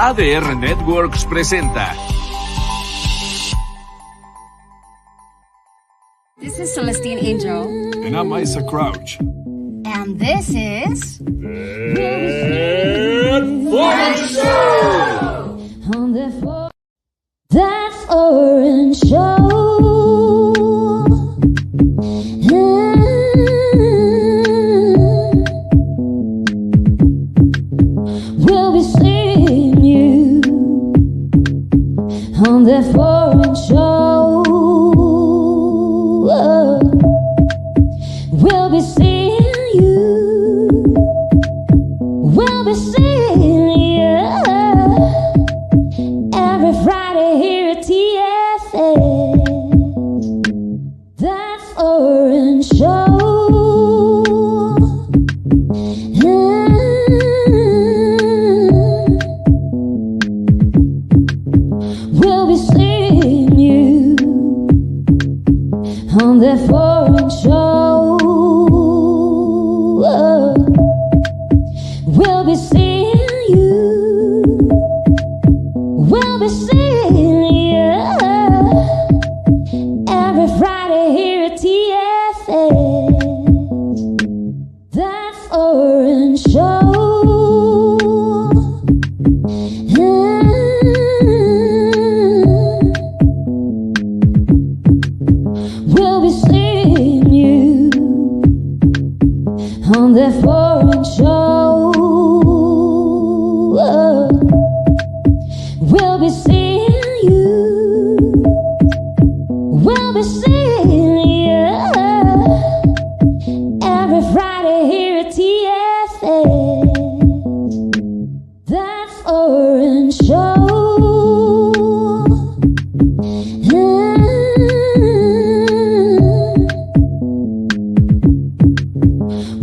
ADR Networks presenta. This is Celestine Angel. And I'm Isa Crouch. And this is... That foreign show. We'll be seeing you on that foreign show. We'll be seeing you. We'll be seeing you every Friday here at TFS. That foreign show. We'll be seeing you on that foreign show. We'll be seeing you. We'll be seeing you every Friday here at TFS. That foreign show. We'll be seeing you on that foreign show. We'll be seeing you. We'll be seeing you every Friday here at TFS. That foreign show.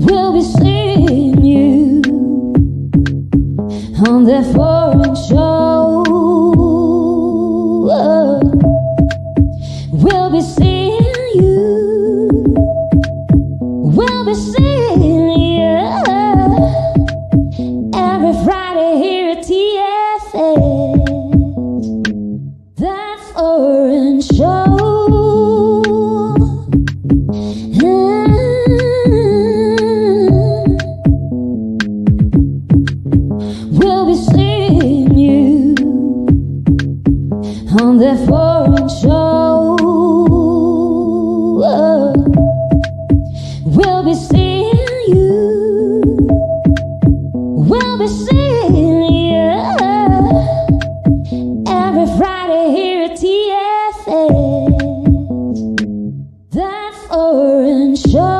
We'll be seeing you on that foreign show. We'll be seeing you. We'll be seeing you every Friday here at TFS. That foreign show. We'll be seeing you on that foreign show. We'll be seeing you. We'll be seeing you every Friday here at TFS. That foreign show.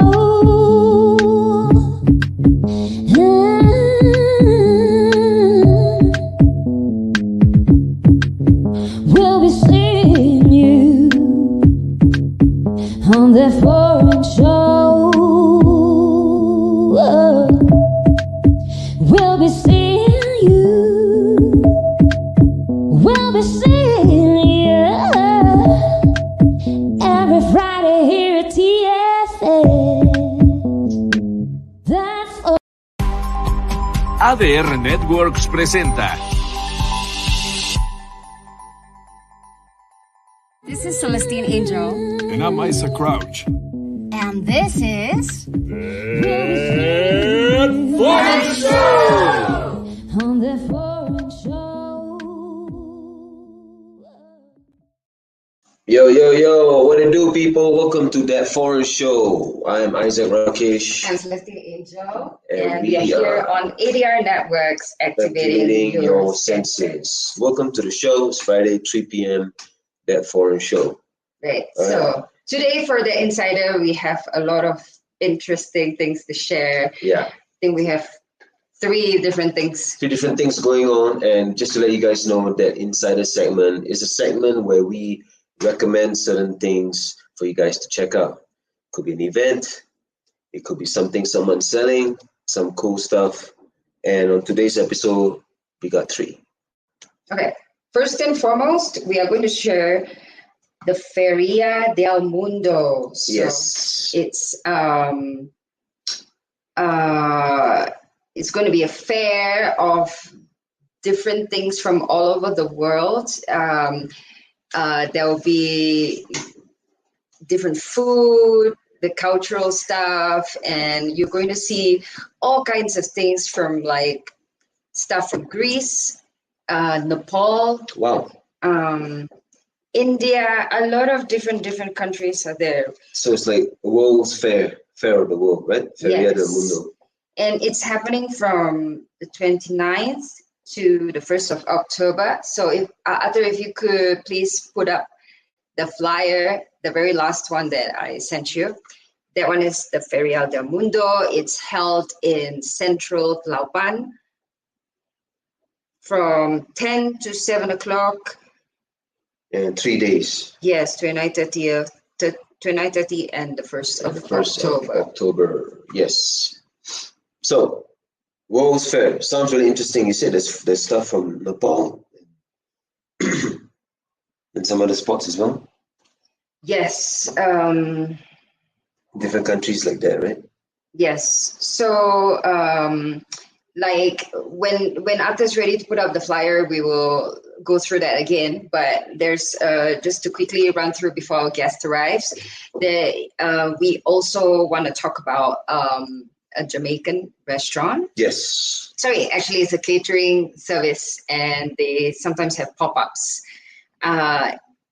We'll be seeing you on that foreign show. We'll be seeing you. We'll be seeing you every Friday here at TFS. That's all. ADR Networks presenta. This is Celestine Angel. And I'm Isa Crouch. And this is... On that foreign show. Yo, what it do, people? Welcome to That Foreign Show. I'm Isaac Rakesh. I'm Celestine Angel, And and we we are here are on ADR Networks, activating your senses. Welcome to the show. It's Friday, 3 p.m. That Foreign Show. Right. All right. So today for the Insider, we have a lot of interesting things to share. Yeah, I think we have three different things. three different things going on. And just to let you guys know, that Insider segment is a segment where we recommend certain things for you guys to check out. Could be an event. It could be something someone's selling, some cool stuff. And on today's episode, we got three. Okay. First and foremost, we are going to share the Feria del Mundo. So Yes. It's going to be a fair of different things from all over the world. There will be different food, the cultural stuff, and you're going to see all kinds of things from like stuff from Greece, Nepal, Wow. India. A lot of different countries are there. So it's like a world's fair of the world, right? Feria del Mundo. And it's happening from the 29th to the 1st of October. So if Arthur, if you could please put up the flyer, the very last one that I sent you. That one is the Feria del Mundo. It's held in central Tlalpan from 10 to 7 o'clock. And 3 days. Yes, 29:30 and the 1st of October. Yes. So, World's Fair sounds really interesting. You said there's stuff from Nepal and some other spots as well. Yes. Different countries like that, right? Yes. So, like when Arthur's ready to put up the flyer, we will go through that again. But there's just to quickly run through before our guest arrives. We also want to talk about a Jamaican restaurant. Yes. Sorry, actually, it's a catering service, and they sometimes have pop-ups.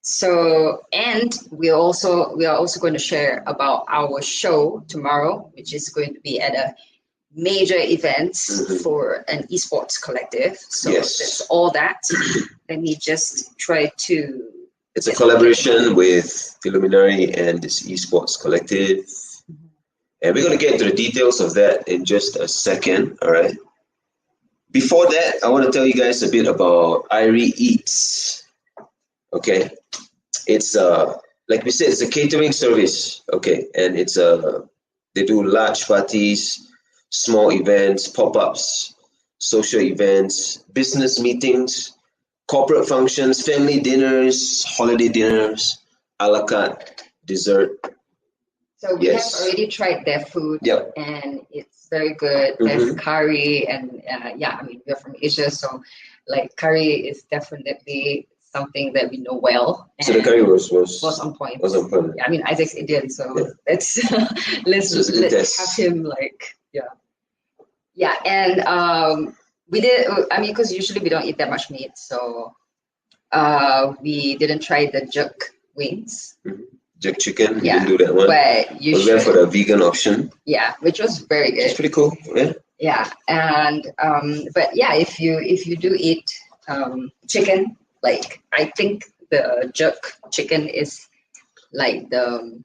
So, and we are also going to share about our show tomorrow, which is going to be at a major event for an esports collective. So that's all that. Let me just try to. It's a collaboration with Illuminary and this esports collective. And we're going to get into the details of that in just a second, all right? Before that, I want to tell you guys a bit about Irie Eats, okay? It's, like we said, it's a catering service, okay? And it's they do large parties, small events, pop-ups, social events, business meetings, corporate functions, family dinners, holiday dinners, a la carte, dessert. So we have already tried their food, and it's very good. There's curry, and I mean, we're from Asia, so like curry is definitely something that we know well. So the curry was on point. Was on point. Yeah, I mean, Isaac's Indian, so let's have him like and we did. I mean, because usually we don't eat that much meat, so we didn't try the jerk wings. Jerk chicken, we didn't do that one. But we went for the vegan option. Yeah, which was very good. It's pretty cool. Yeah. Yeah, and but yeah, if you do eat chicken, like I think the jerk chicken is like the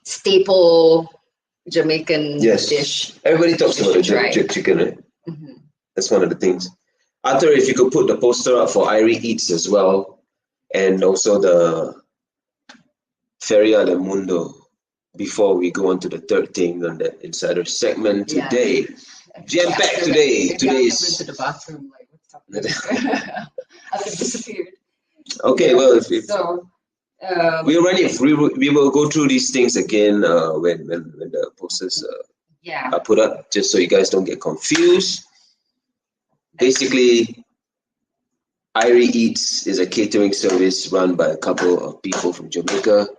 staple Jamaican dish. Everybody talks about the jerk chicken, right? That's one of the things. Arthur, if you could put the poster up for Irie Eats as well, and also the Feria del Mundo before we go on to the third thing on the insider segment today. Jam-packed today. Today's went to the bathroom, like what's happening? I've disappeared. Okay, well, we will go through these things again when the posters are put up, just so you guys don't get confused. Basically, Irie Eats is a catering service run by a couple of people from Jamaica.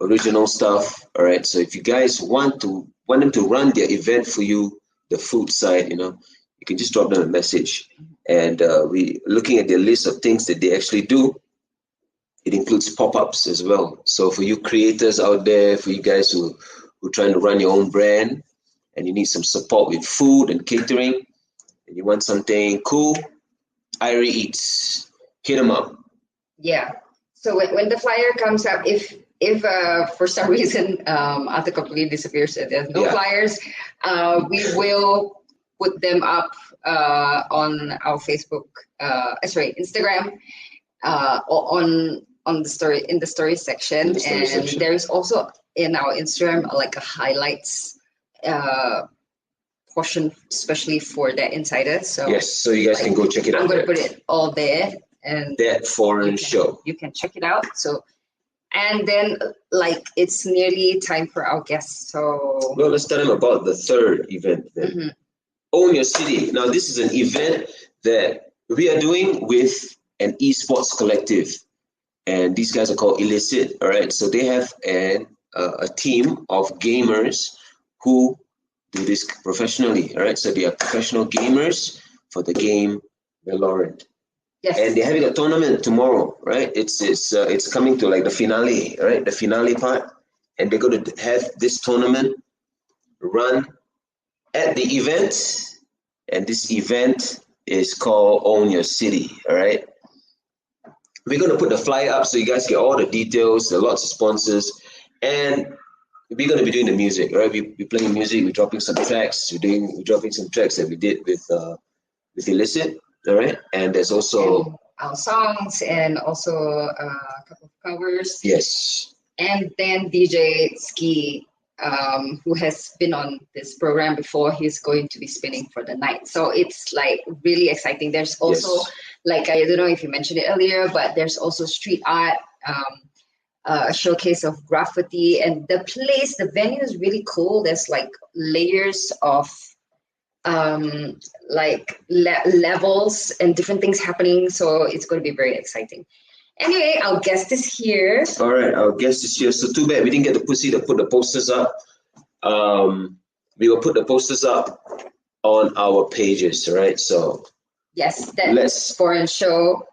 Original stuff. All right. So if you guys want them to run their event for you, the food side, you can just drop them a message. And we looking at the list of things that they actually do. It includes pop-ups as well. So for you creators out there, for you guys who trying to run your own brand and you need some support with food and catering, and you want something cool, Irie Eats, hit them up. Yeah. So when the flyer comes up, if for some reason Arthur completely disappears and there's no flyers, we will put them up on our Facebook, Instagram, on the story in the story section, and there is also in our Instagram like a highlights portion, especially for that insider. So yes, so you guys can go check it out. I'm going to put it all there, and that foreign show. You can check it out. So. And then, like, it's nearly time for our guests. So, well, let's tell them about the third event then. Own Your City. Now, this is an event that we are doing with an esports collective, and these guys are called Illicit. All right, so they have a team of gamers who do this professionally. All right, so they are professional gamers for the game Valorant. Yes. And they're having a tournament tomorrow, right? It's coming to like the finale, right? The finale part, and they're going to have this tournament run at the event, and this event is called Own Your City. All right. We're going to put the flyer up so you guys get all the details. There are lots of sponsors, and we're going to be doing the music, right? We're playing music. We're dropping some tracks. We're dropping some tracks that we did with Illicit, all right? And there's also and our songs and also a couple of covers. Yes. And then DJ Ski, who has been on this program before, he's going to be spinning for the night. So it's like really exciting. There's also like, I don't know if you mentioned it earlier, but there's also street art, a showcase of graffiti, and the venue is really cool. There's like layers of levels and different things happening. So it's going to be very exciting. Anyway, our guest is here. All right, our guest is here. So too bad we didn't get the pussy to put the posters up. We will put the posters up on our pages, right? So yes, that Foreign Show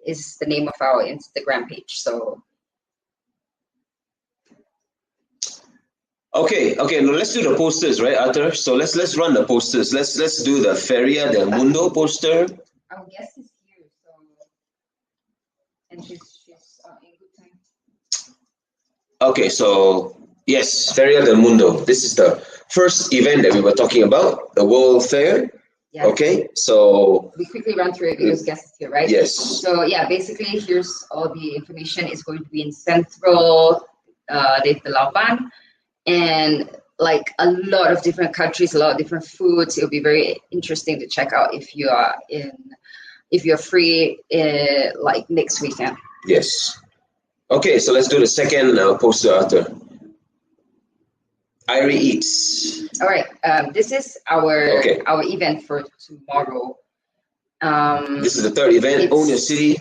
is the name of our Instagram page. So okay. Now let's do the posters, right, Arthur? So let's run the posters. Let's do the Feria del Mundo poster. Our guest is here, so and she's in good time. Okay, so yes, Feria del Mundo. This is the first event that we were talking about, the World Fair. Yeah. Okay, so we quickly run through it because guest is here, right? Yes. So yeah, basically here's all the information. It's going to be in Central de Lauban, and like a lot of different countries, a lot of different foods. It'll be very interesting to check out if you're free like next weekend. Yes. Okay, so let's do the second poster, Arthur. Irie Eats. All right. This is our event for tomorrow. This is the third event. Own Your City.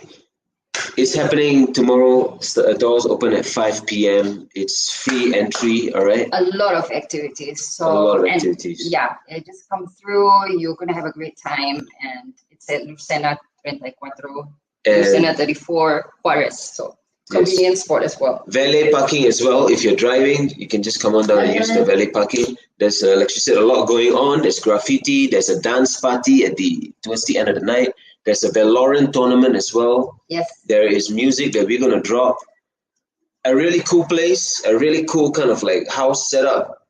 It's happening tomorrow. The doors open at 5 p.m. It's free entry. All right. A lot of activities. So a lot of activities. Yeah, just come through. You're gonna have a great time, and it's at Lucena 34, Lucena 34 Juarez. So. Convenient spot as well. Valet parking as well. If you're driving, you can just come on down and use the valet parking. There's, like she said, a lot going on. There's graffiti. There's a dance party towards the end of the night. There's a Valorant tournament as well. Yes. There is music that we're gonna drop. A really cool place. A really cool kind of like house setup.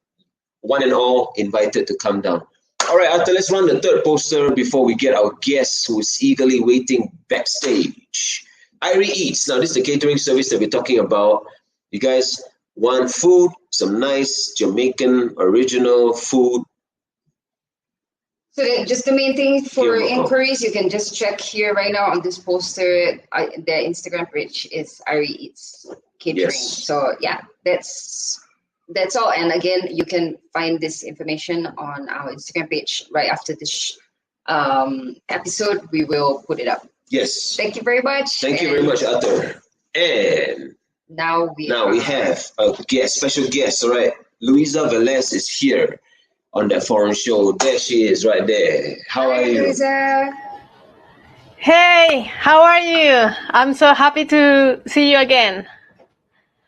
One and all invited to come down. All right, Arthur, let's run the third poster before we get our guest who is eagerly waiting backstage. Irie Eats. Now, this is the catering service that we're talking about. You guys want food, some nice Jamaican original food. So just the main thing for inquiries, you can just check here right now on this poster. The Instagram page is Irie Eats Catering. Yes. So yeah, that's all. And again, you can find this information on our Instagram page right after this episode. We will put it up. Yes. Thank you very much. Thank you very much, Arthur. And now we have a special guest. All right, Luisa Velez is here on that Foreign Show. There she is, right there. How are you, Luisa? Hey, how are you? I'm so happy to see you again.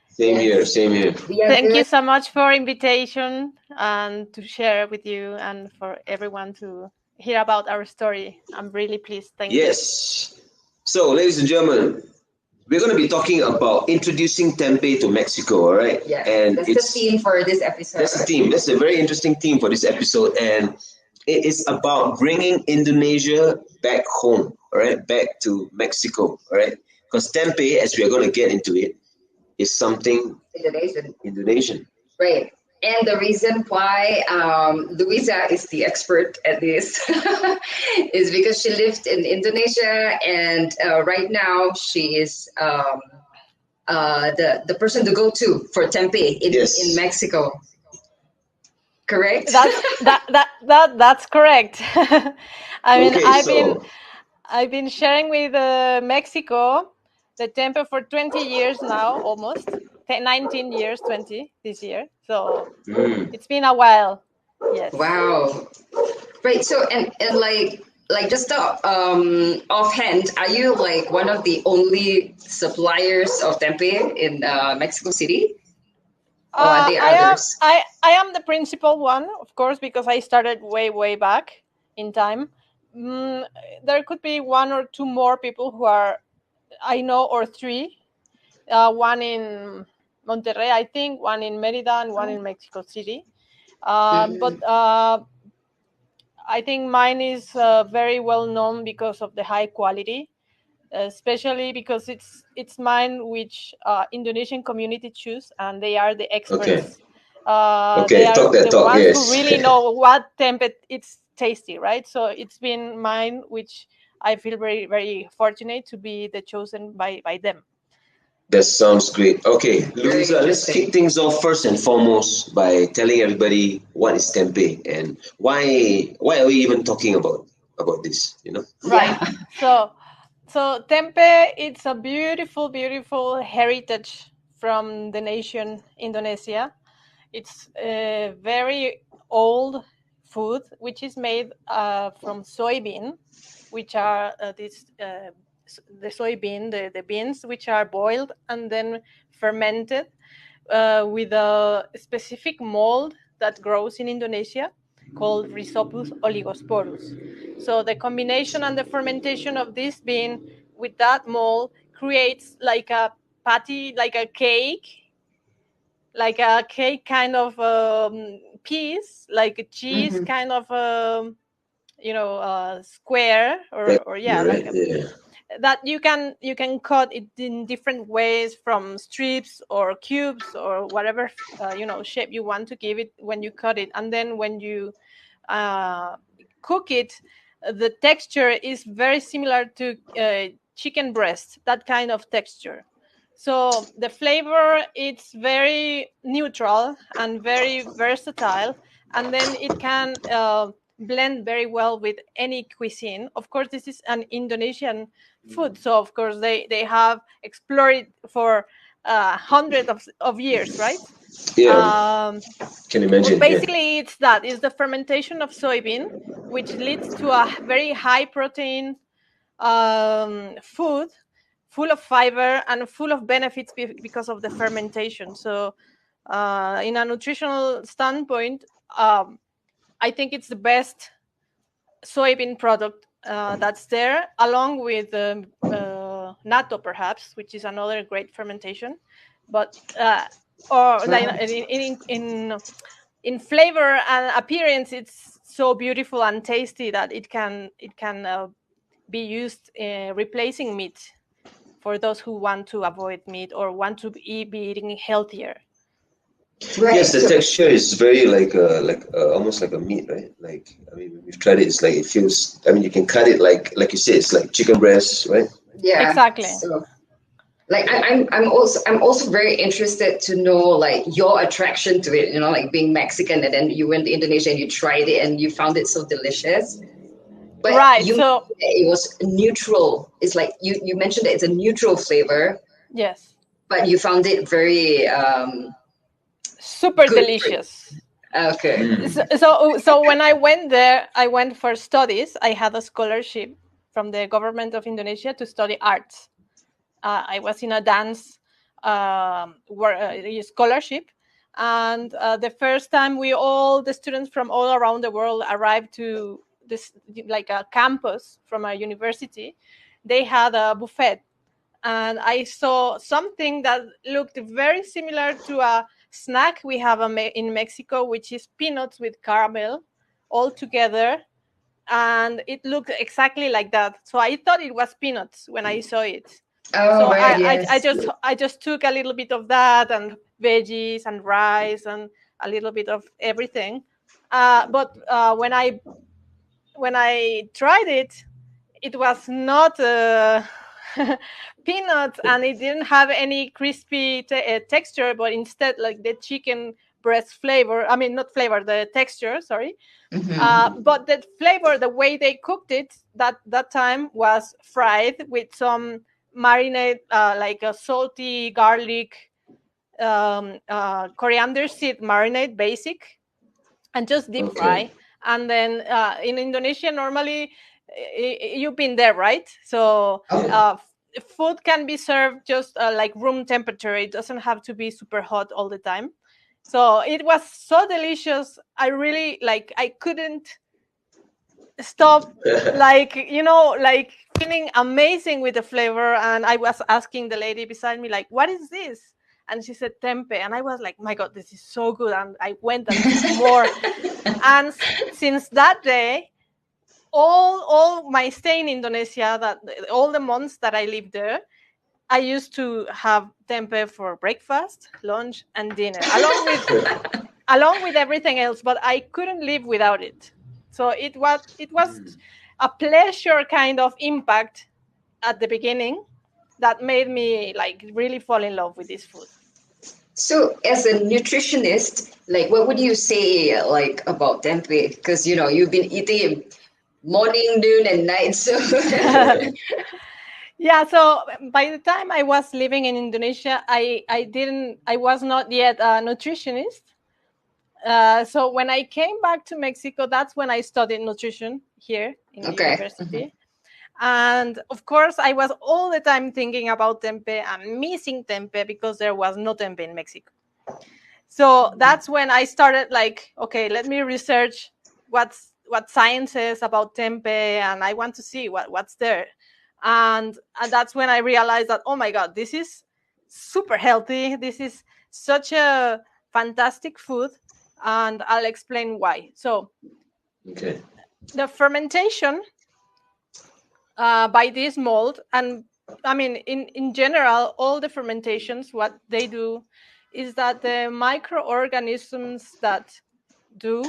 Same here. Thank you so much for invitation and to share with you and for everyone to hear about our story. I'm really pleased. Thank you. Yes. So, ladies and gentlemen, we're going to be talking about introducing Tempeh to Mexico, all right? Yeah, and that's the theme for this episode. That's the theme. That's a very interesting theme for this episode, and it is about bringing Indonesia back home, all right? Back to Mexico, all right? Because Tempeh, as we are going to get into it, is something Indonesian. Right. And the reason why Luisa is the expert at this is because she lived in Indonesia, and right now she is the person to go to for Tempeh in Mexico. correct? That's correct. I mean, Okay, I've been sharing with Mexico the Tempeh for 20 years now, almost 19 years, 20 this year. So it's been a while. Yes. Wow. Right. So and like just offhand, are you like one of the only suppliers of tempeh in Mexico City, or are there others? I am the principal one, of course, because I started way back in time. There could be one or two more people who are I know, or three. One in Monterrey, I think, one in Merida, and one in Mexico City. But I think mine is very well known because of the high quality, especially because it's mine which Indonesian community choose, and they are the experts. They are talk that the talk. ones Yes. who really know what tempeh it's tasty, right? So it's been mine which I feel very fortunate to be the chosen by them. That sounds great. Okay, Luisa, let's interesting. kick things off first and foremost by telling everybody what is tempeh and why are we even talking about this, you know? Right. Yeah. So tempeh, it's a beautiful heritage from the nation Indonesia. It's a very old food which is made from soybean, which are the soybean, the beans which are boiled and then fermented with a specific mold that grows in Indonesia called Rhizopus oligosporus. So the combination and the fermentation of this bean with that mold creates like a patty, like a cake kind of piece, like a cheese kind of square or yeah, like that you can cut it in different ways, from strips or cubes or whatever shape you want to give it when you cut it. And then when you cook it, the texture is very similar to chicken breast, that kind of texture. So the flavor, it's very neutral and very versatile, and then it can blend very well with any cuisine. Of course, this is an Indonesian food, so of course they have explored it for hundreds of years, right? Yeah, can imagine. Basically, it's the fermentation of soybean, which leads to a very high protein food, full of fiber and full of benefits because of the fermentation. So in a nutritional standpoint, I think it's the best soybean product that's there, along with natto, perhaps, which is another great fermentation. But or like in flavor and appearance, it's so beautiful and tasty that it can be used replacing meat for those who want to avoid meat or want to be eating healthier. Right. Yes, the texture is very like almost like a meat, right? Like, I mean, when we've tried it, it's like it feels. I mean, you can cut it like you say, it's like chicken breast, right? Yeah. Exactly. So, like, I'm also very interested to know like your attraction to it. You know, like being Mexican, and then you went to Indonesia and you tried it and you found it so delicious. But right. You so it was neutral. It's like you mentioned that it's a neutral flavor. Yes. But you found it very super good. Delicious. Okay. So when I went there, I went for studies. I had a scholarship from the government of Indonesia to study arts. I was in a dance scholarship, and the first time the students from all around the world arrived to this, like a campus from a university, they had a buffet, and I saw something that looked very similar to a snack we have in Mexico, which is peanuts with caramel all together, and it looked exactly like that. So I thought it was peanuts when I saw it. Oh, so right, I just took a little bit of that and veggies and rice and a little bit of everything. But when I tried it, it was not peanuts, and it didn't have any crispy texture, but instead like the chicken breast flavor. I mean, not flavor, the texture. Sorry. But the flavor, the way they cooked it that time was fried with some marinade, like a salty garlic, coriander seed marinade, basic, and just deep fry. And then in Indonesia, normally you've been there, right? So food can be served just like room temperature. It doesn't have to be super hot all the time. So it was so delicious. I really I couldn't stop, like feeling amazing with the flavor. And I was asking the lady beside me, like, what is this? And she said tempeh, and I was like, my God, this is so good. And I went and took more. And since that day, all my stay in Indonesia, that all the months that I lived there, I used to have tempeh for breakfast, lunch, and dinner, along with everything else. But I couldn't live without it. So it was a pleasure kind of impact at the beginning that made me really fall in love with this food. So as a nutritionist, what would you say about tempeh? Because you've been eating it morning, noon, and night. So yeah. So by the time I was living in Indonesia, I was not yet a nutritionist. So when I came back to Mexico, that's when I studied nutrition here in the university. And of course, I was all the time thinking about tempeh and missing tempeh because there was no tempeh in Mexico. So that's when I started okay, let me research what science says about tempeh, and I want to see what's there. And that's when I realized that, oh my God, this is super healthy. This is such a fantastic food. And I'll explain why. So the fermentation by this mold, and I mean in general, all the fermentations, what they do is that the microorganisms that do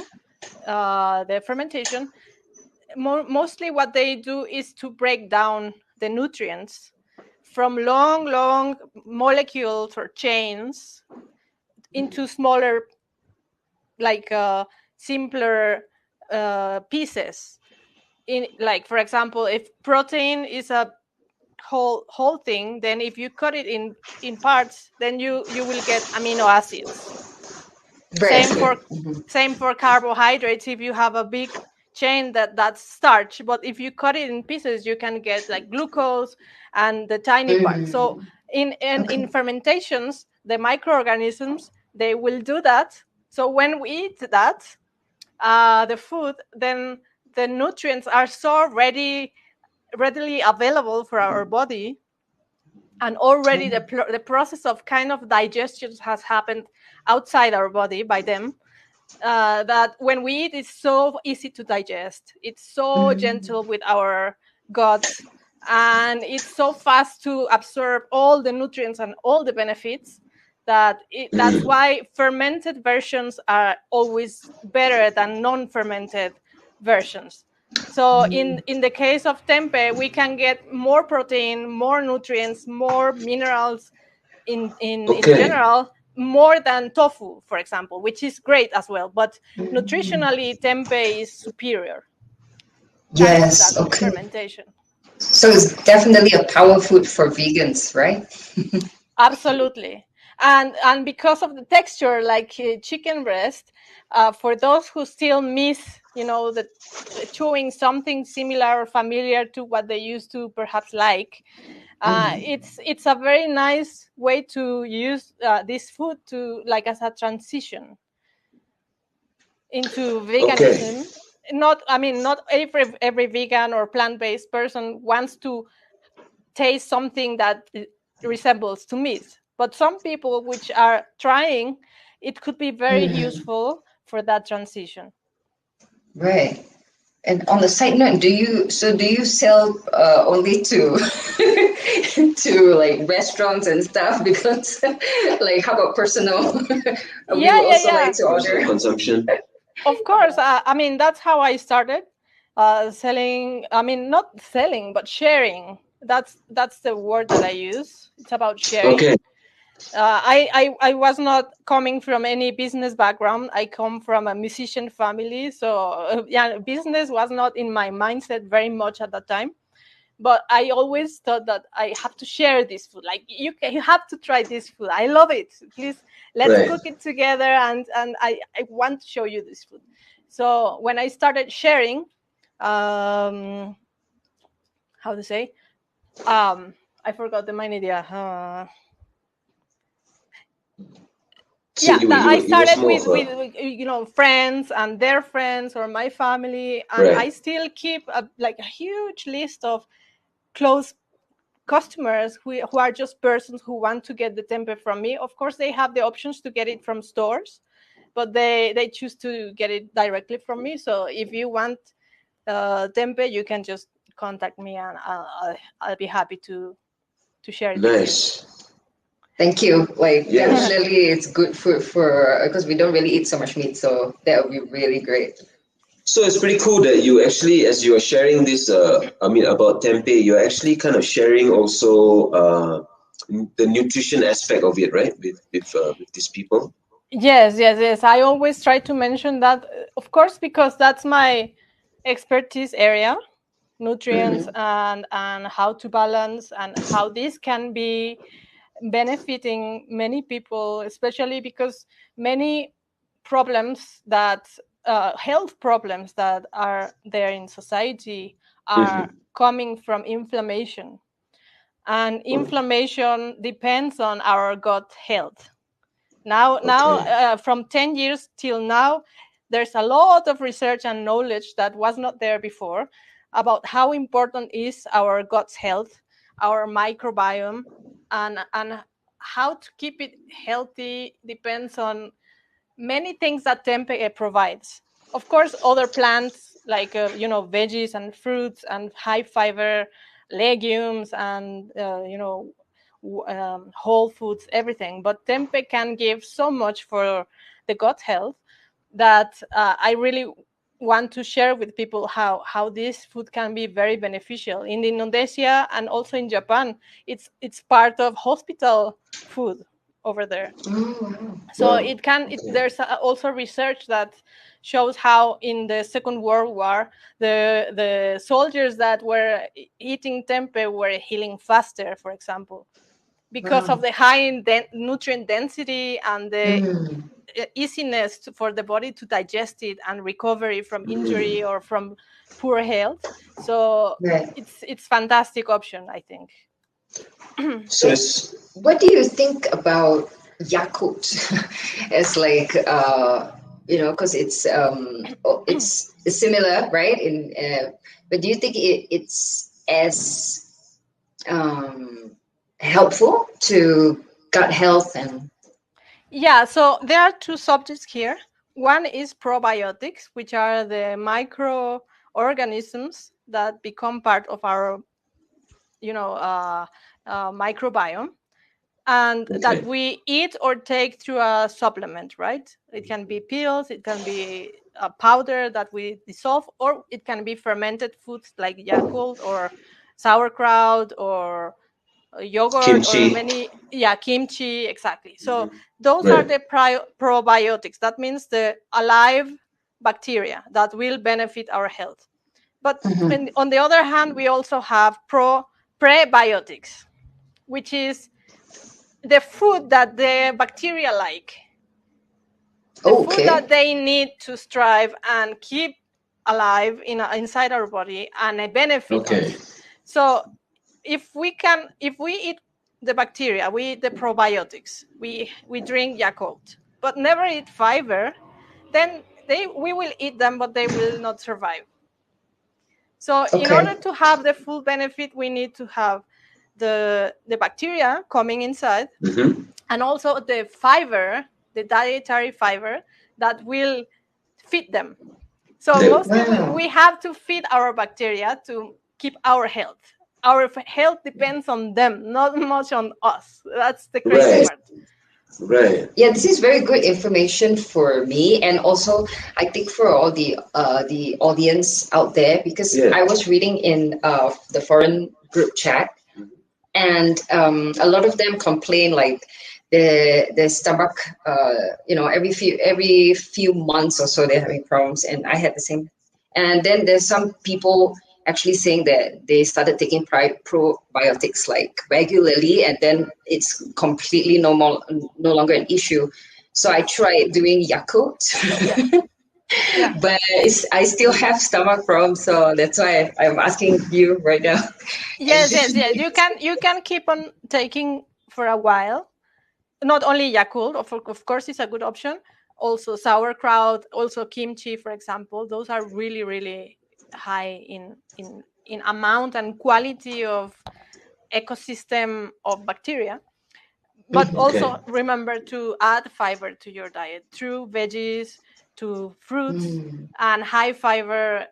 the fermentation, mostly what they do is to break down the nutrients from long molecules or chains into smaller, simpler pieces. In for example, if protein is a whole thing, then if you cut it in parts, then you will get amino acids. Same for carbohydrates. If you have a big chain that's starch, but if you cut it in pieces, you can get glucose and the tiny part. So in fermentations, the microorganisms, they will do that. So when we eat that, the food, then the nutrients are so readily available for our body, and already the process of kind of digestion has happened outside our body by them, that when we eat, it's so easy to digest. It's so gentle with our gut, and it's so fast to absorb all the nutrients and all the benefits that's why fermented versions are always better than non-fermented versions. So in the case of tempeh, we can get more protein, more nutrients, more minerals in general, more than tofu, for example, which is great as well. But nutritionally, tempeh is superior. Yes, fermentation. So it's definitely a power food for vegans, right? Absolutely. And because of the texture, like chicken breast, for those who still miss, the chewing something similar or familiar to what they used to perhaps like, it's a very nice way to use this food to as a transition into veganism. Not every vegan or plant-based person wants to taste something that resembles to meat, but some people which are trying, it could be very useful for that transition. Right. And on the side note, do you sell only to to restaurants and stuff? Because how about personal? We also like to order consumption. Of course, that's how I started selling. Not selling, but sharing. That's the word that I use. It's about sharing. I was not coming from any business background. I come from a musician family, so yeah, business was not in my mindset very much at that time. But I always thought that I have to share this food. Like you have to try this food. I love it. Please, let's Right. cook it together, and I want to show you this food. So when I started sharing, how to say, I forgot the main idea. So Yeah, I it was started more with friends and their friends or my family, and right. I still keep a huge list of close customers who are just persons who want to get the tempeh from me. Of course, they have the options to get it from stores, but they choose to get it directly from me. So if you want tempeh, you can just contact me, and I'll be happy to share it with you. Nice. Thank you. Like, Yes. definitely it's good food for, because we don't really eat so much meat, so that would be really great. So it's pretty cool that you actually, as you are sharing this, about tempeh, you're actually kind of sharing also the nutrition aspect of it, right? With these people. Yes. I always try to mention that, of course, because that's my expertise area, nutrients and how to balance and how this can be benefiting many people, especially because many problems that health problems that are there in society are coming from inflammation, and inflammation depends on our gut health. Now from 10 years till now, there's a lot of research and knowledge that was not there before about how important is our gut's health, our microbiome, and how to keep it healthy depends on many things that tempeh provides. Of course, other plants like veggies and fruits and high fiber legumes and whole foods, everything. But tempeh can give so much for the gut health that I really want to share with people how this food can be very beneficial in Indonesia and also in Japan. It's part of hospital food over there. So there's also research that shows how in the Second World War the soldiers that were eating tempeh were healing faster, for example, because of the high nutrient density and the easiness for the body to digest it and recovery from injury or from poor health. So it's fantastic option, I think. So what do you think about Yakult as like because it's similar, right? But do you think it's as helpful to gut health and? Yeah, so there are two subjects here. One is probiotics, which are the microorganisms that become part of our microbiome, and that we eat or take through a supplement, right? It can be pills, it can be a powder that we dissolve, or it can be fermented foods like Yakult or sauerkraut or yogurt kimchi. or kimchi, exactly. So those are the probiotics. That means the alive bacteria that will benefit our health. But on the other hand, we also have prebiotics, which is the food that the bacteria like, the food that they need to strive and keep alive inside our body and benefit us. So if we eat the bacteria, we eat the probiotics, we drink Yakult, but never eat fiber, then we will eat them, but they will not survive. So in order to have the full benefit, we need to have the bacteria coming inside, and also the fiber, the dietary fiber that will feed them. So mostly we have to feed our bacteria to keep our health. Our health depends on them, not much on us. That's the crazy part. Right. Yeah, this is very good information for me, and also I think for all the audience out there, because I was reading in the foreign group chat, and a lot of them complain like the stomach, every few months or so they're having problems, and I had the same. And then there's some people actually saying that they started taking probiotics like regularly, and then it's completely no longer an issue. So I tried doing Yakult, Yeah. but I still have stomach problems, so that's why I'm asking you right now. Yes. You can keep on taking for a while. Not only Yakult, of course, it's a good option. Also sauerkraut, also kimchi, for example. Those are really, really high in amount and quality of ecosystem of bacteria. But also remember to add fiber to your diet through veggies, to fruits, and high fiber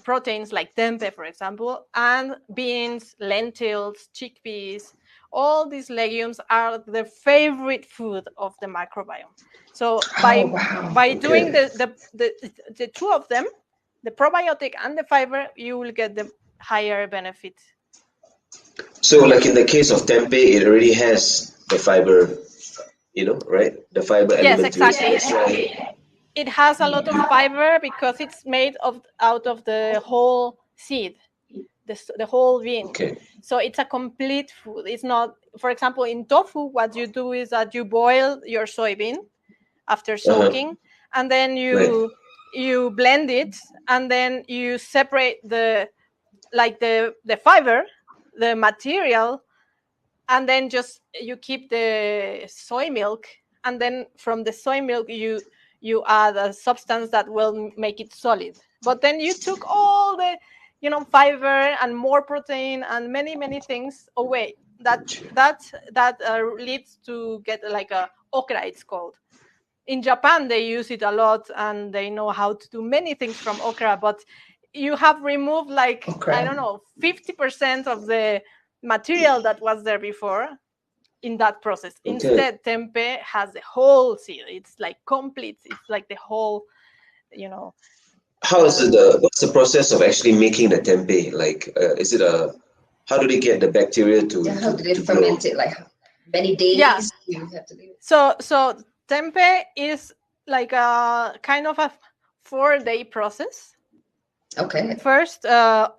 proteins like tempeh, for example, and beans, lentils, chickpeas. All these legumes are the favorite food of the microbiome. So by doing the two of them, the probiotic and the fiber, you will get the higher benefit. So, like in the case of tempeh, it already has the fiber, right? The fiber Yes, element to it. exactly. That's why. It has a lot of fiber because it's made out of the whole seed, the whole bean. Okay. So it's a complete food. It's not, for example, in tofu, what you do is that you boil your soybean after soaking, and then you blend it, and then you separate the fiber, the material, and then just you keep the soy milk, and then from the soy milk you add a substance that will make it solid. But then you took all the fiber and more protein and many things away. That leads to get like a okra, it's called. In Japan they use it a lot, and they know how to do many things from okra, but you have removed I don't know, 50% of the material that was there before in that process. Okay. Instead, tempeh has the whole seed. It's like complete. It's like the whole, How is it? What's the process of actually making the tempeh? Like, is it how do they get the bacteria to? How do they ferment it? Like many days? Yeah. You have to leave it. So tempeh is like a kind of a 4-day process. Okay. First,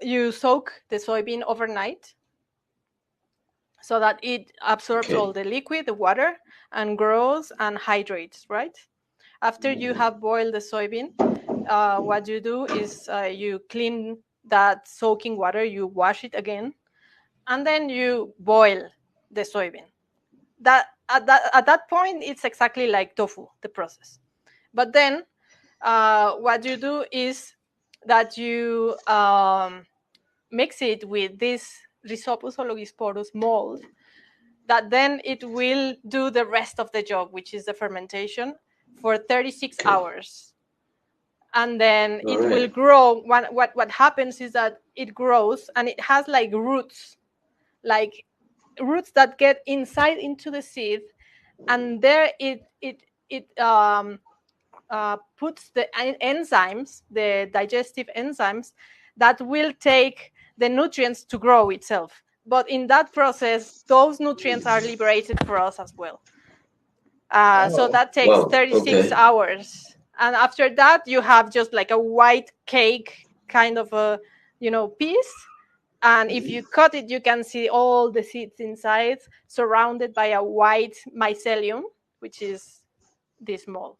you soak the soybean overnight so that it absorbs all the liquid, the water, and grows and hydrates, right? After you have boiled the soybean, what you do is you clean that soaking water, you wash it again, and then you boil the soybean. At that point, it's exactly like tofu, the process. But then what you do is that you mix it with this Rhizopus ologisporus mold, that then it will do the rest of the job, which is the fermentation, for 36 hours. And then it will grow. What happens is that it grows, and it has like roots that get inside into the seed, and there it puts the enzymes, the digestive enzymes, that will take the nutrients to grow itself. But in that process, those nutrients are liberated for us as well. So that takes 36 hours. And after that, you have just like a white cake kind of a, piece. And if you cut it, you can see all the seeds inside, surrounded by a white mycelium, which is this mold.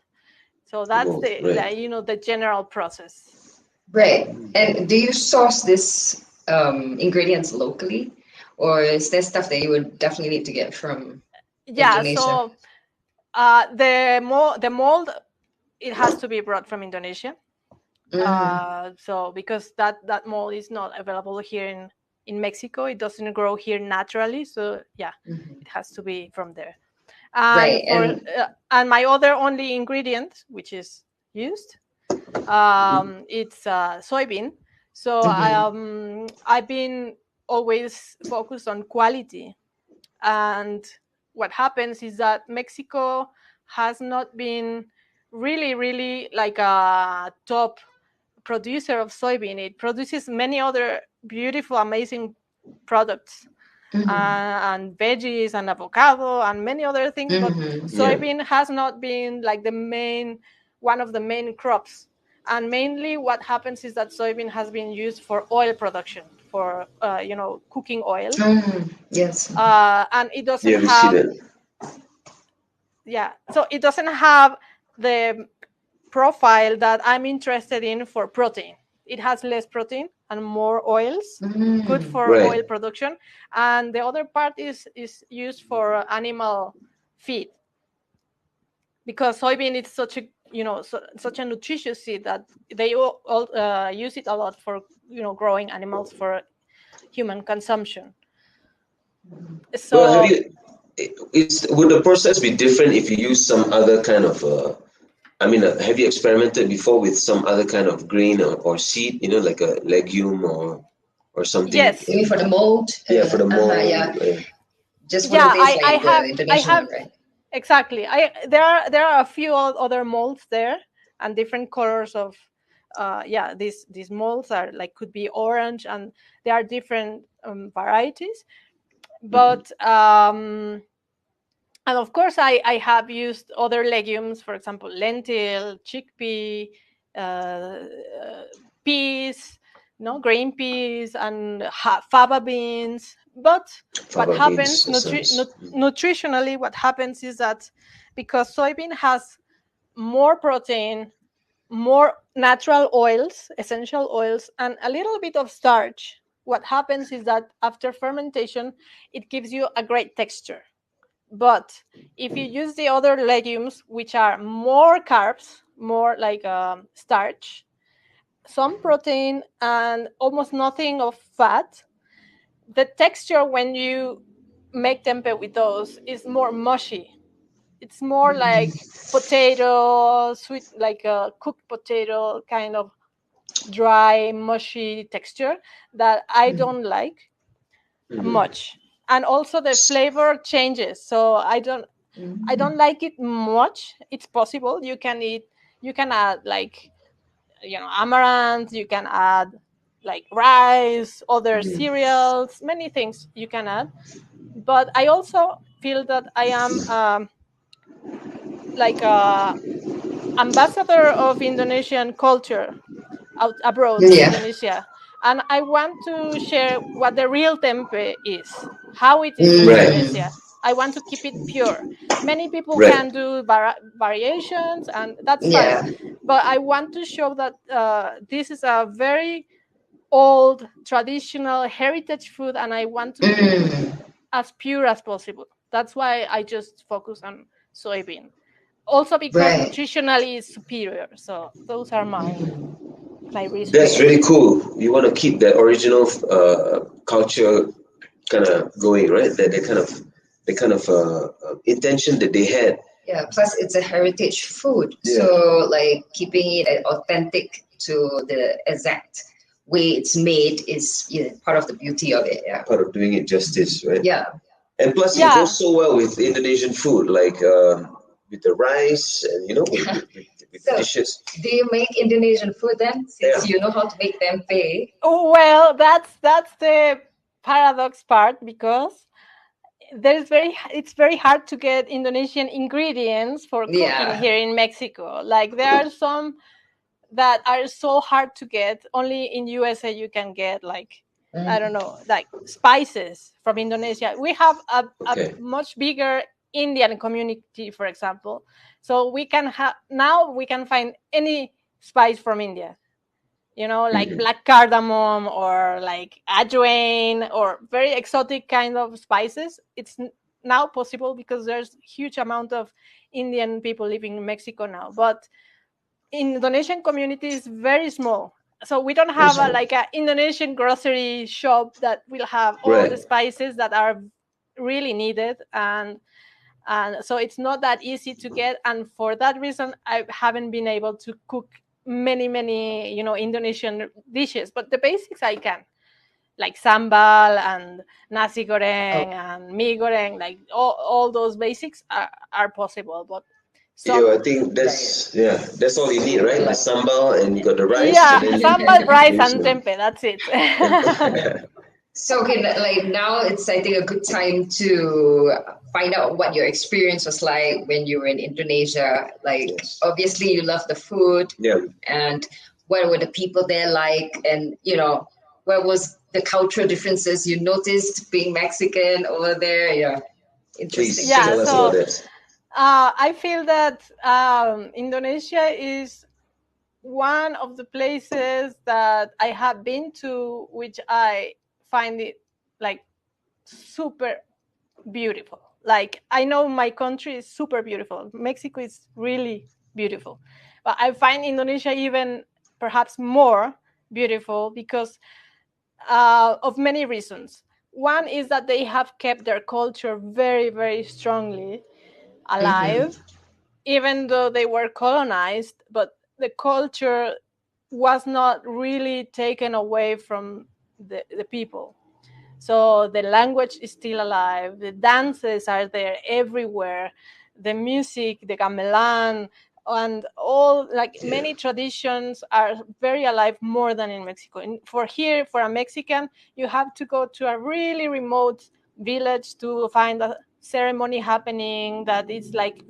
So that's the general process. Right. And do you source this ingredients locally, or is there stuff that you would definitely need to get from Indonesia? So the mold, it has to be brought from Indonesia. So because that mold is not available here in Mexico, it doesn't grow here naturally. So it has to be from there. And and my other only ingredient, which is used, it's soybean. So I've been always focused on quality. And what happens is that Mexico has not been really like a top producer of soybean. It produces many other beautiful, amazing products, and veggies and avocado and many other things. But soybean has not been like one of the main crops. And mainly what happens is that soybean has been used for oil production, for cooking oil. Yes. And it doesn't we have see that. so it doesn't have the profile that I'm interested in for protein. It has less protein and more oils, good for oil production. And the other part is used for animal feed, because soybean is such a such a nutritious seed that they all use it a lot for growing animals for human consumption. So well, would the process be different if you use some other kind of have you experimented before with some other kind of grain or seed, like a legume or something? Yes. Maybe for the mold. Yeah, for the mold. Just for the taste, like the Indonesian one, right? Exactly. There are a few other molds there, and different colors of these molds are like, could be orange, and there are different varieties. But and of course I have used other legumes, for example lentil, chickpea, peas, green peas, and fava beans. But what happens nutritionally, what happens is that because soybean has more protein, more natural oils, essential oils, and a little bit of starch, what happens is that after fermentation, it gives you a great texture. But if you use the other legumes, which are more carbs, more like starch, some protein, and almost nothing of fat, the texture when you make tempeh with those is more mushy. It's more like potato, sweet, like a cooked potato, kind of dry, mushy texture that I don't like much. And also the flavor changes, so I don't like it much. It's possible you can add like amaranth, you can add like rice, other cereals, many things you can add. But I also feel that I am like a ambassador of Indonesian culture out abroad in Indonesia, and I want to share what the real tempeh is, how it is in Indonesia. I want to keep it pure. Many people can do variations, and that's fine. But I want to show that this is a very old, traditional heritage food, and I want to keep it as pure as possible. That's why I just focus on soybean. Also because nutritionally it's superior. So those are my reasons. That's really cool. You want to keep the original culture kind of going, right? The kind of intention that they had. Yeah, plus it's a heritage food. So like keeping it authentic to the exact way it's made is part of the beauty of it. Yeah. Part of doing it justice, right? Yeah. And plus it goes so well with Indonesian food, like with the rice and with so, dishes. Do you make Indonesian food then, since you know how to make tempeh? Well, that's the paradox part, because it's very hard to get Indonesian ingredients for cooking here in Mexico. Like there are some that are so hard to get. Only in USA you can get like I don't know, like spices from Indonesia. We have a much bigger Indian community, for example. So we can find any spice from India. Like black cardamom or like ajwain or very exotic kind of spices. It's now possible because there's huge amount of Indian people living in Mexico now. But Indonesian community is very small. So we don't have an Indonesian grocery shop that will have all the spices that are really needed, and so it's not that easy to get. And for that reason, I haven't been able to cook many Indonesian dishes. But the basics I can, like sambal and nasi goreng and mie goreng, like all those basics are possible. But I think that's all you need, right? The sambal, and you got the rice. Yeah, and then sambal, rice, and tempeh. That's it. So okay, like now it's I think a good time to find out what your experience was like when you were in Indonesia. Like Yes. obviously you love the food, Yeah. and what were the people there like, and what was the cultural differences you noticed being Mexican over there? Yeah, interesting. Please Yeah, tell us so about that. I feel that Indonesia is one of the places that I have been to, which I find it like super beautiful. Like I know my country is super beautiful. Mexico is really beautiful, but I find Indonesia even perhaps more beautiful because of many reasons. One is that they have kept their culture very, very strongly alive, even though they were colonized, but the culture was not really taken away from the people. So the language is still alive, the dances are there everywhere, the music, the gamelan, and all like many traditions are very alive, more than in Mexico. And for a Mexican, you have to go to a really remote village to find a ceremony happening that is like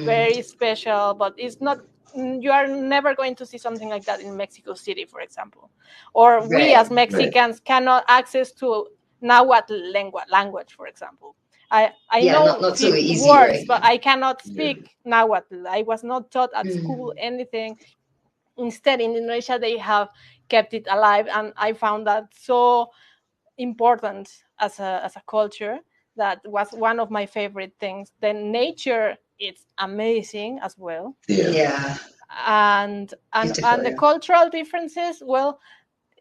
very special, but it's not, you are never going to see something like that in Mexico City, for example. Or we as Right. Mexicans cannot access to Nahuatl language, for example. I Yeah, know not so easy, words, right? but I cannot speak Nahuatl. I was not taught at school anything. Instead, in Indonesia, they have kept it alive, and I found that so important as a culture. That was one of my favorite things. Then nature, it's amazing as well. Yeah, And beautiful. the Yeah. cultural differences, well,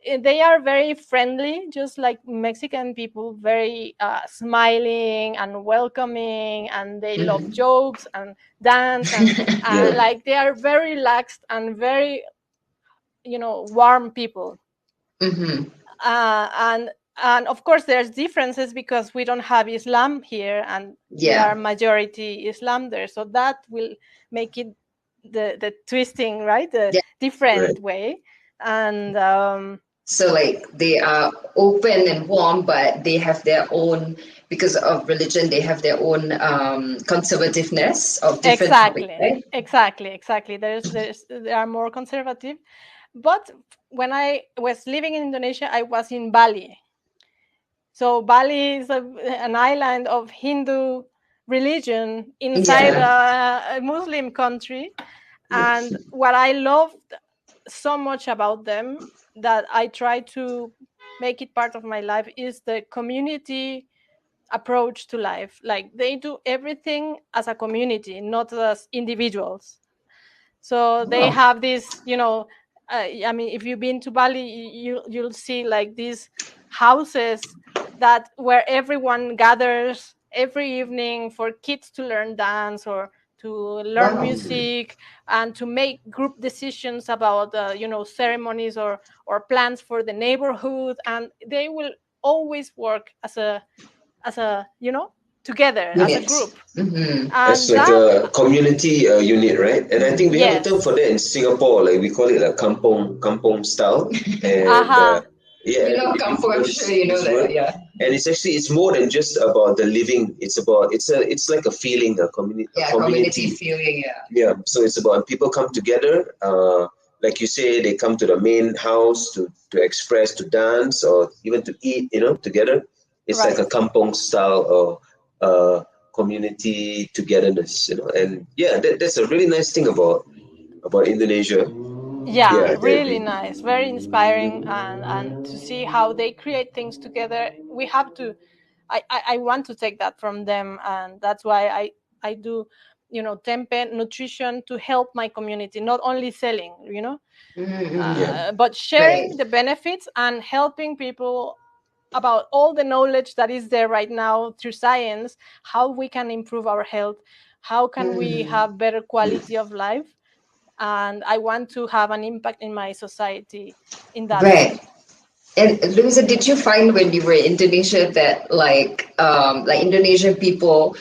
they are very friendly, just like Mexican people, very smiling and welcoming, and they love jokes and dance, and Yeah. like they are very relaxed and very, warm people. And of course there's differences because we don't have Islam here, and they Yeah. are majority Islam there, so that will make it the twisting, right, the Yeah. different Right. way. And So like they are open and warm, but they have their own, because of religion, they have their own conservativeness of different topics, right? exactly. They are more conservative. But when I was living in Indonesia, I was in Bali. So Bali is an island of Hindu religion inside Yeah. a Muslim country. And what I loved so much about them, that I try to make it part of my life, is the community approach to life. Like they do everything as a community, not as individuals. So they Wow. have this, I mean, if you've been to Bali, you'll see like these houses that where everyone gathers every evening for kids to learn dance or to learn Wow. music, and to make group decisions about ceremonies or plans for the neighborhood. And they will always work as a together as a Unit. group. It's And like that, a community unit, right? And I think we have a term yes. for that in Singapore. Like we call it a kampong style. And Aha. yeah, You know, it Kampong, I'm works. sure you know It's that. work. Yeah. And it's more than just about the living. It's like a feeling, a Yeah, community community. feeling. Yeah. Yeah. So it's about people come together. Like you say, they come to the main house to express, to dance, or even to eat. Together. It's like Right. a kampong style or community togetherness. And yeah, that's a really nice thing about Indonesia. Yeah, Yeah, really nice, very inspiring, and to see how they create things together. We have to, I want to take that from them, and that's why I do, Tempeh nutrition to help my community, not only selling, yeah, but Right. sharing the benefits and helping people about all the knowledge that is there right now through science, how we can improve our health, how can we have better quality of life. And I want to have an impact in my society in that Right. way. And Luisa, did you find when you were in Indonesia that like Indonesian people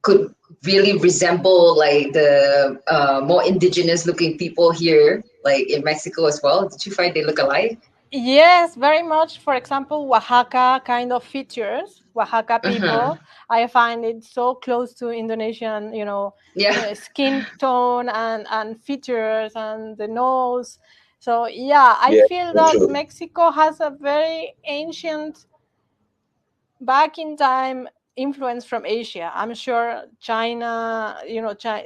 could really resemble like the more indigenous looking people here, like in Mexico as well? Did you find they look alike? Yes, very much. For example, Oaxaca kind of features, Oaxaca Uh-huh. people. I find it so close to Indonesian, Yeah. skin tone and features and the nose. So yeah, I Yeah, feel that true. Mexico has a very ancient, back in time influence from Asia. I'm sure China, China,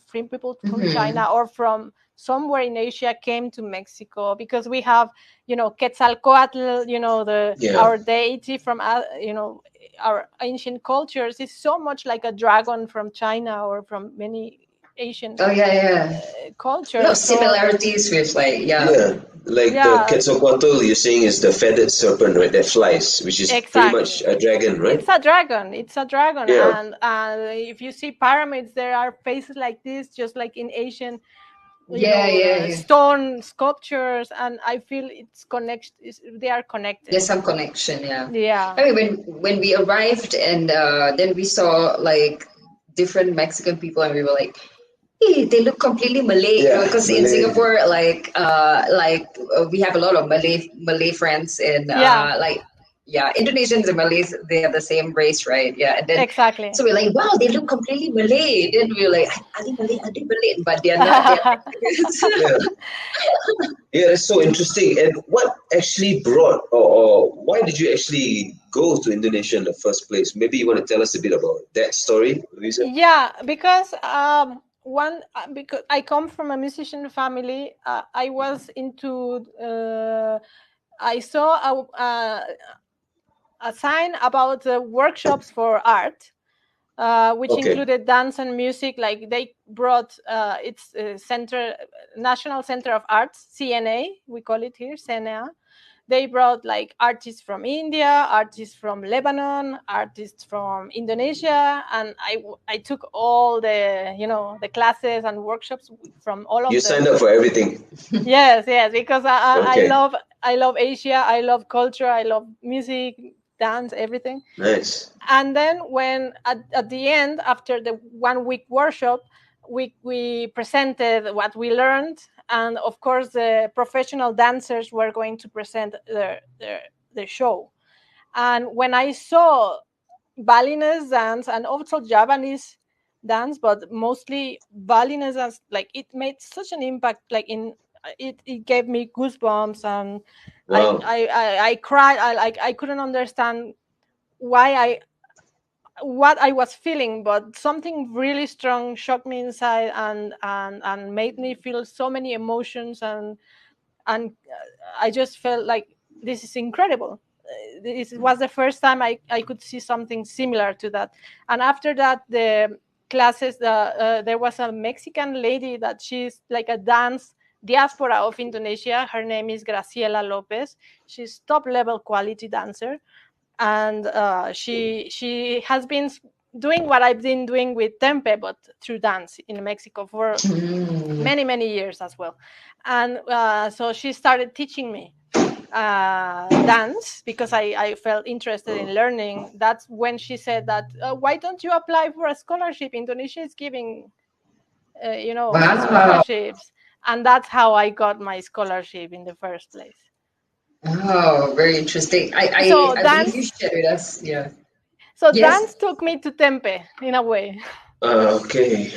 free people from Mm-hmm. China or from somewhere in Asia came to Mexico because we have, Quetzalcoatl, the Yeah. our deity from, our ancient cultures is so much like a dragon from China or from many Asian Oh yeah, yeah. A lot of cultures. So similarities with like yeah. Yeah, like the yeah, Quetzalcoatl you're saying is the feathered serpent, right? That flies, which is pretty much exactly. a dragon, right? It's a dragon, Yeah, and if you see pyramids, there are faces like this, just like in Asian, Yeah, yeah, yeah. stone sculptures, and I feel they are connected. There's some connection, yeah. Yeah. I mean, when we arrived and then we saw like different Mexican people, and we were like, hey, they look completely Malay, yeah, because in Malay. Singapore, we have a lot of Malay friends, and Yeah, yeah, Indonesians and Malays, they are the same race, right? Yeah, and then exactly. so we're like, wow, they look completely Malay. Then we were like, are they Malay? Are they Malay? But they're not. They're Mexicans. Yeah, yeah, that's so interesting. And what actually brought, or why did you actually go to Indonesia in the first place? Maybe you want to tell us a bit about that story, Luisa? Yeah, because because I come from a musician family. I was into. I saw a sign about workshops for art, which Okay, included dance and music. Like they brought its National Center of Arts, CNA, we call it here, CNA. They brought like artists from India, artists from Lebanon, artists from Indonesia, and I took all the classes and workshops from all you of signed them. up for everything. Yes, yes, because Okay, I love Asia, I love culture, I love music, dance, everything. nice. And then when at the end, after the 1 week workshop, we presented what we learned, and of course the professional dancers were going to present their show. And when I saw Balinese dance and also Japanese dance, but mostly Balinese dance, like it made such an impact, like it gave me goosebumps, and Wow. I cried. I couldn't understand why what I was feeling, but something really strong shocked me inside, and made me feel so many emotions, and I just felt like this is incredible. This was the first time I could see something similar to that. And after that, the classes, there was a Mexican lady that she's like a dance diaspora of Indonesia. Her name is Graciela Lopez. She's top level quality dancer, and she has been doing what I've been doing with Tempeh, but through dance in Mexico for Mm. many years as well. And so she started teaching me dance because I felt interested in learning. That's when she said that, why don't you apply for a scholarship? Indonesia is giving Wow. scholarships. And that's how I got my scholarship in the first place. Oh, very interesting. So I believe you dance shared with us. Yeah. so Yes. dance took me to Tempe in a way. Okay.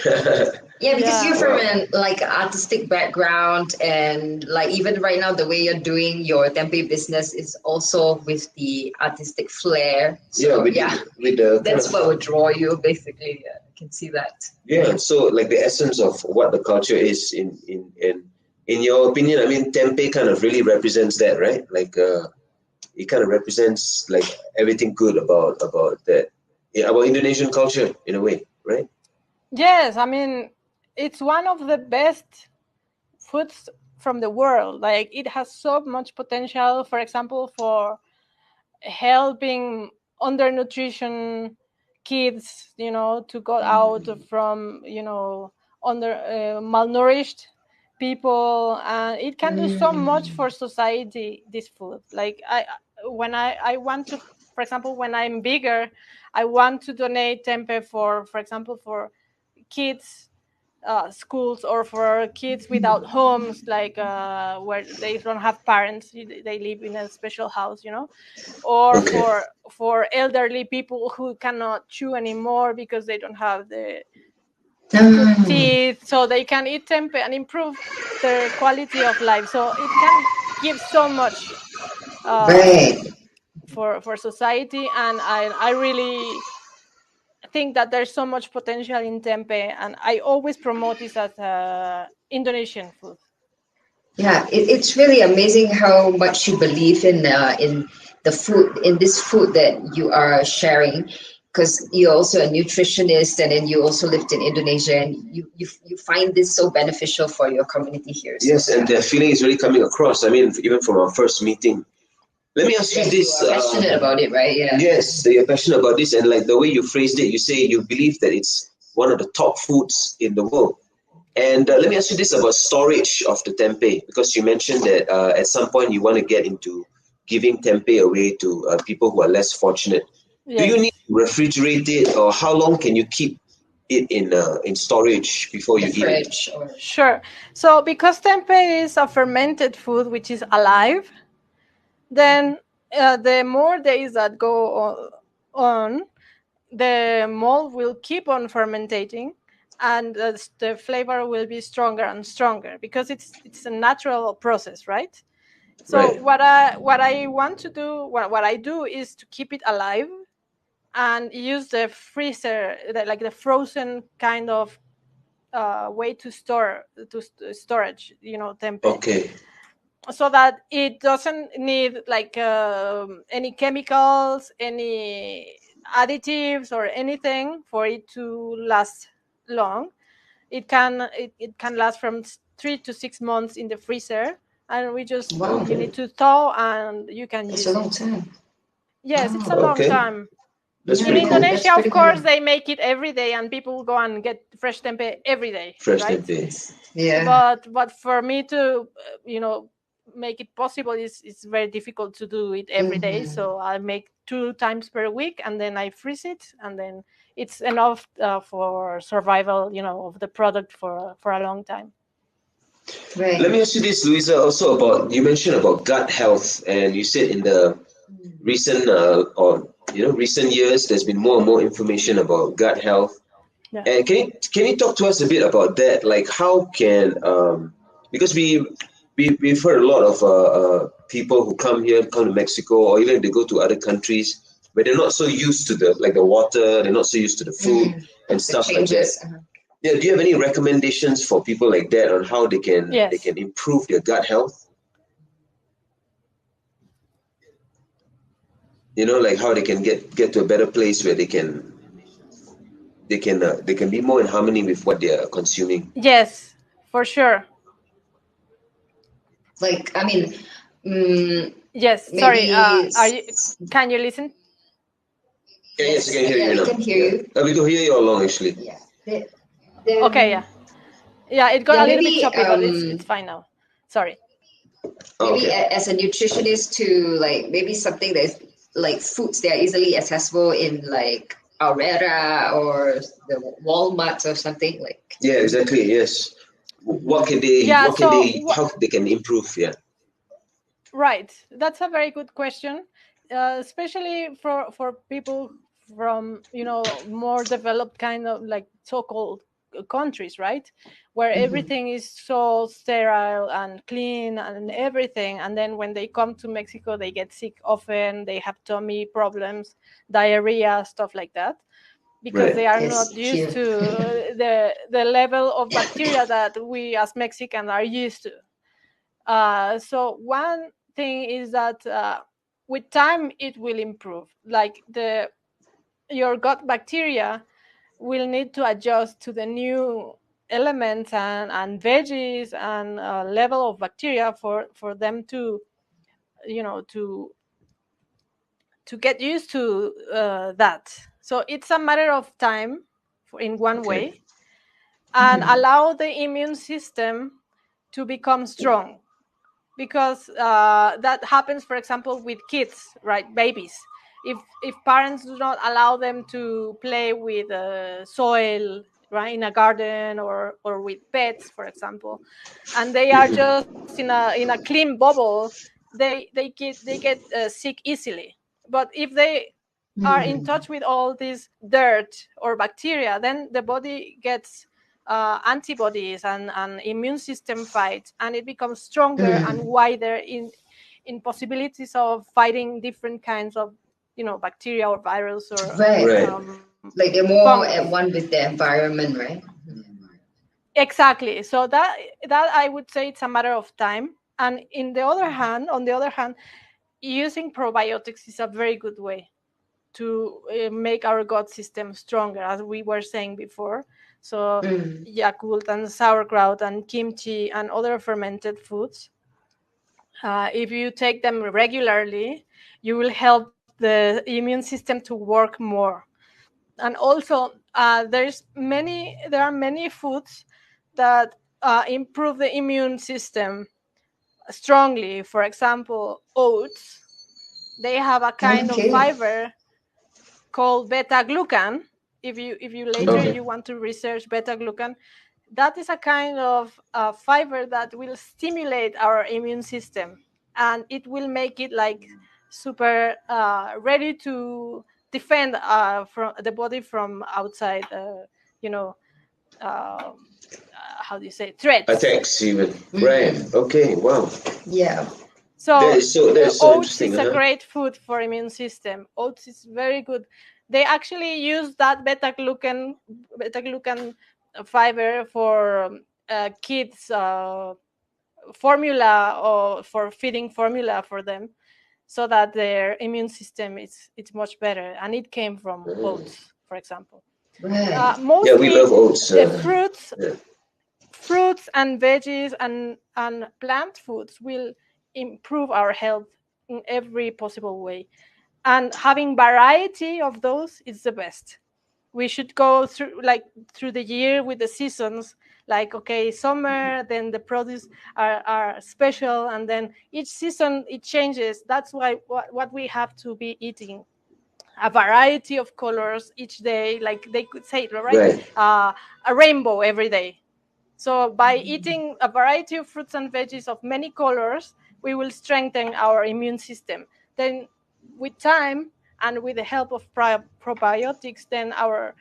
Yeah, because you're Yeah. from Wow. an like artistic background, and like even right now, the way you're doing your tempeh business is also with the artistic flair. Yeah, So yeah, with the kind that's of, what would draw you basically. Yeah, I can see that. yeah. So like the essence of what the culture is in your opinion, I mean, tempeh kind of really represents that, right? Like it kind of represents like everything good about that, yeah, about Indonesian culture in a way, right? Yes, I mean, it's one of the best foods from the world. Like it has so much potential, for example, for helping undernutrition kids, to go out from, under malnourished people, and it can do so much for society, this food. Like when I want to, for example, when I'm bigger, I want to donate tempeh for example, for kids schools, or for kids without homes, like where they don't have parents, they live in a special house, or for elderly people who cannot chew anymore because they don't have the good teeth, so they can eat tempeh and improve their quality of life. So it can give so much for society, and I really think that there's so much potential in tempeh, and I always promote this as Indonesian food. Yeah, it's really amazing how much you believe in the food, in this food that you are sharing, because you're also a nutritionist, and then you also lived in Indonesia, and you find this so beneficial for your community here. So, yes, and the feeling is really coming across. I mean, even from our first meeting. Let me ask you this. You are passionate about it, right? Yeah. Yes, you're passionate about this, and like the way you phrased it, you say you believe that it's one of the top foods in the world. And let me ask you this about storage of the tempeh, because you mentioned that at some point you want to get into giving tempeh away to people who are less fortunate. Yes. Do you need to refrigerate it, or how long can you keep it in storage before you eat it? Sure. So because tempeh is a fermented food which is alive, then the more days that go on, the mold will keep on fermentating, and the flavor will be stronger and stronger, because it's a natural process, right? So Right. what I want to do, what I do is to keep it alive and use the freezer, like the frozen kind of way to storage, tempeh. Okay. So that it doesn't need like any chemicals, any additives or anything for it to last long. It can last from 3 to 6 months in the freezer, and we just you need to thaw and you can use it. It's a long time. Yes, it's a long time. That's In pretty cool. Indonesia, of course, they make it every day, and people go and get fresh tempeh every day. Fresh right? tempeh. Yeah. But for me to make it possible is very difficult to do it every day. So I make 2 times per week, and then I freeze it, and then it's enough for survival, of the product for a long time. Right. Let me ask you this, Luisa, also about, you mentioned about gut health, and you said in the recent recent years there's been more and more information about gut health. Yeah. And can you talk to us a bit about that? Like how can because we've heard a lot of people who come to Mexico, or even if they go to other countries, but they're not so used to the water, they're not so used to the food and stuff like that. Yeah, do you have any recommendations for people like that on how they can improve their gut health? Like how they can get to a better place where they can be more in harmony with what they are consuming. Yes, for sure. Like, I mean, yes. Sorry. Can you listen? Yes, I can hear you now. We can hear you. We can hear you all along, actually. Yeah. Okay. Yeah. It got a little bit choppy, but it's fine now. Sorry. Maybe as a nutritionist, to like maybe something that's like foods that are easily accessible in like Aurora or the Walmart or something like. Yeah, exactly. Yes. What can they? How they can improve? Yeah. Right. That's a very good question, especially for people from more developed kind of like so-called countries, right, where everything is so sterile and clean and everything, and then when they come to Mexico they get sick often, they have tummy problems, diarrhea, stuff like that, because they are not used to the level of bacteria that we as Mexicans are used to. So one thing is that with time it will improve, like your gut bacteria will need to adjust to the new elements and veggies and level of bacteria for them to to get used to that. So it's a matter of time in one way, and allow the immune system to become strong, because that happens, for example, with kids, right, babies. If parents do not allow them to play with soil, right, in a garden or with pets, for example, and they are just in a clean bubble, they get sick easily. But if they are in touch with all this dirt or bacteria, then the body gets antibodies and immune system fights, and it becomes stronger and wider in possibilities of fighting different kinds of bacteria or virus or Right. Like they're more fungus. at one with the environment, right? Exactly. So that I would say it's a matter of time. And on the other hand, using probiotics is a very good way to make our gut system stronger, as we were saying before. So Yakult and sauerkraut and kimchi and other fermented foods, if you take them regularly, you will help the immune system to work more. And also, there are many foods that improve the immune system strongly. For example, oats. They have a kind of fiber called beta glucan. If you later you want to research beta glucan, that is a kind of fiber that will stimulate our immune system, and it will make it like super ready to defend from the body from outside, how do you say, threats. Attacks even. Right. Okay. Wow. Yeah. So that is so oats interesting. is a great food for immune system. Oats is very good. They actually use that beta glucan fiber for kids formula, or for feeding formula for them, so that their immune system it's much better. And it came from oats, for example. Right. Mostly we love oats. The fruits and veggies and plant foods will improve our health in every possible way. And having variety of those is the best. We should go through the year with the seasons, like, okay, summer, then the produce are special, and then each season it changes. That's why what we have to be eating a variety of colors each day, like they could say, right? A rainbow every day. So by eating a variety of fruits and veggies of many colors, we will strengthen our immune system. Then with time and with the help of probiotics, then our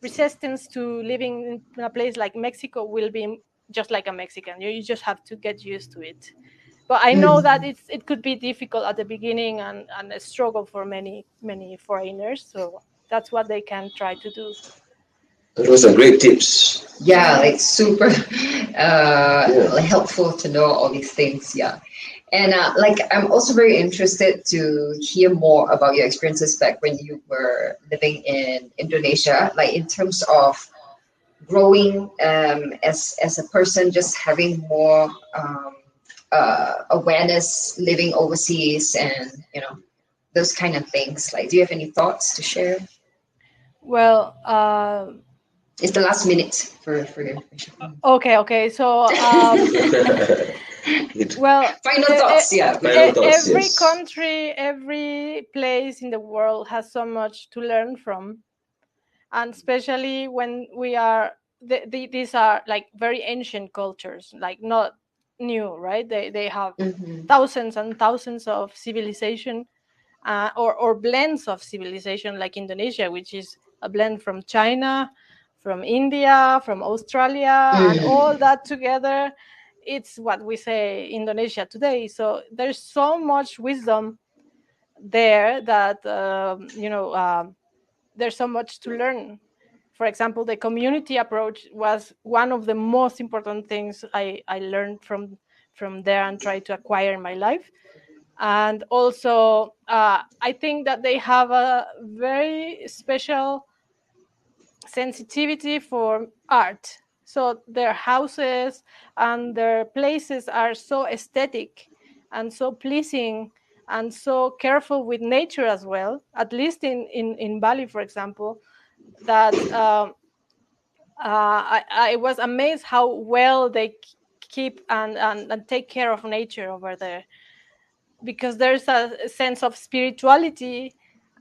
resistance to living in a place like Mexico will be just like a Mexican. You just have to get used to it. But I know that it could be difficult at the beginning and a struggle for many foreigners. So that's what they can try to do. Those are great tips. Yeah, like super helpful to know all these things. Yeah. And like, I'm also very interested to hear more about your experiences back when you were living in Indonesia, like in terms of growing as a person, just having more awareness living overseas, and those kind of things. Like, do you have any thoughts to share? Well, it's the last minute for your question. Okay. So, well, final thoughts. Every country, every place in the world has so much to learn from, and especially when we are these are like very ancient cultures, like not new, right? They have thousands and thousands of civilization, or blends of civilization, like Indonesia, which is a blend from China, from India, from Australia, and all that together, it's what we say Indonesia today. So there's so much wisdom there that there's so much to learn. For example, the community approach was one of the most important things I learned from there and tried to acquire in my life. And also, I think that they have a very special sensitivity for art. So their houses and their places are so aesthetic and so pleasing and so careful with nature as well, at least in Bali, for example, that I was amazed how well they keep and take care of nature over there, because there's a sense of spirituality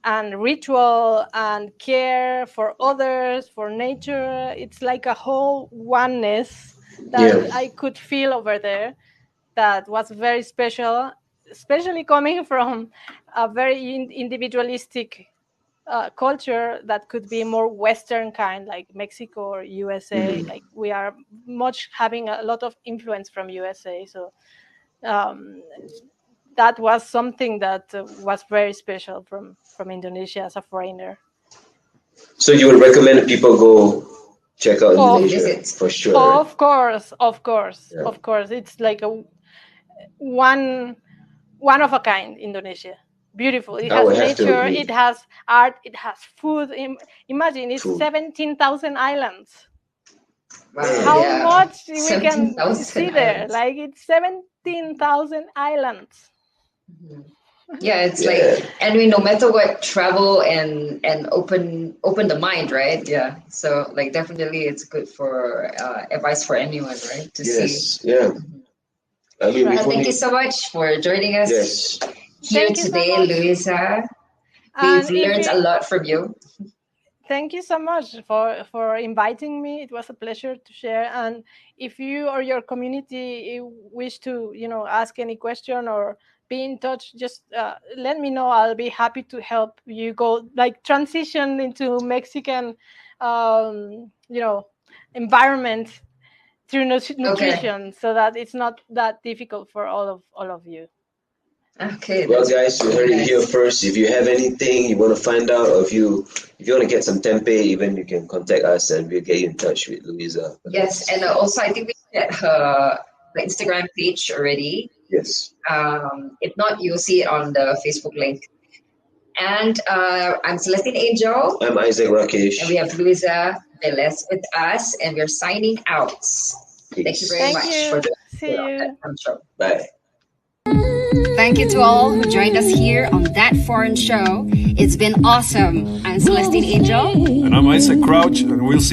and ritual and care for others, for nature. It's like a whole oneness that I could feel over there that was very special, especially coming from a very individualistic culture that could be more Western kind, like Mexico or USA. Like we are much having a lot of influence from USA. So that was something that was very special from Indonesia as a foreigner. So you would recommend people go check out Indonesia for sure? Of course. It's like a one of a kind Indonesia. Beautiful. It has nature, it has art, it has food. Imagine it's 17,000 islands. Wow. How much we can see there? Like it's 17,000 islands. Yeah, it's like, and no matter what, travel and open the mind, right? Yeah. So like definitely it's good for advice for anyone, right? To see. Yeah. I mean, thank you so much for joining us here today, so Luisa. We've learned a lot from you. Thank you so much for inviting me. It was a pleasure to share. And if you or your community wish to, ask any question or be in touch, just let me know. I'll be happy to help you go transition into Mexican, environment through nutrition, so that it's not that difficult for all of you. Okay. Well, guys, you heard it here first. If you have anything you want to find out, or if you want to get some tempeh, even you can contact us and we'll get you in touch with Luisa. Yes, and also I think we get her Instagram page already. Yes. If not, you'll see it on the Facebook link. And I'm Celestine Angel. I'm Isaac Rakesh. And we have Luisa Velez with us, and we're signing out. Peace. Thank you very much for the show. Bye. Thank you to all who joined us here on That Foreign Show. It's been awesome. I'm Celestine Angel. And I'm Isaac Crouch, and we'll see